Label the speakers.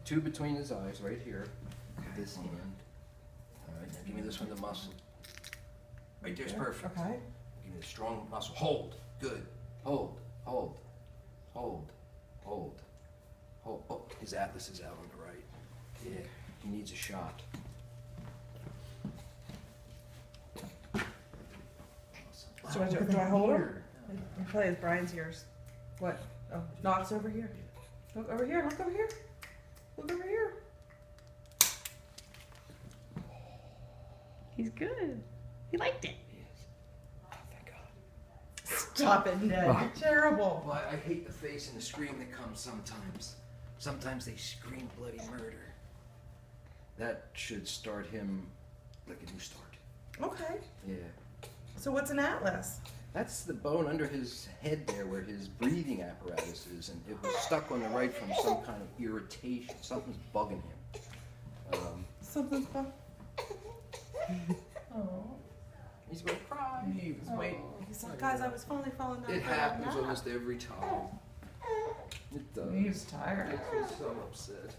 Speaker 1: two between his eyes, right here. This hand. All right, now give me this one, the muscle. Right there's perfect.
Speaker 2: Okay.
Speaker 1: Give me the strong muscle. Hold. Good. Hold. Hold. Hold. Hold. Hold. Oh, his atlas is out on the right. Yeah, he needs a shot.
Speaker 2: So do I hold him? I play as Brian's ears. What? Oh, Knox over here. Look over here. Look over here. Look over here.
Speaker 3: He's good. He liked it.
Speaker 1: Yes. Oh, thank God.
Speaker 2: Stop it, Ned. You're terrible.
Speaker 1: Well, I hate the face and the scream that comes sometimes. Sometimes they scream bloody murder. That should start him like a new start.
Speaker 2: Okay.
Speaker 1: Yeah.
Speaker 2: So what's an atlas?
Speaker 1: That's the bone under his head there where his breathing apparatus is, and it was stuck on the right from some kind of irritation. Something's bugging him.
Speaker 2: Something's fun.
Speaker 3: Oh.
Speaker 1: He's gonna cry.
Speaker 2: He was waiting. He's like, guys, I was finally falling down.
Speaker 1: It
Speaker 2: for a
Speaker 1: happens
Speaker 2: nap."
Speaker 1: almost every time. It does.
Speaker 2: He's tired.
Speaker 1: Makes me so upset.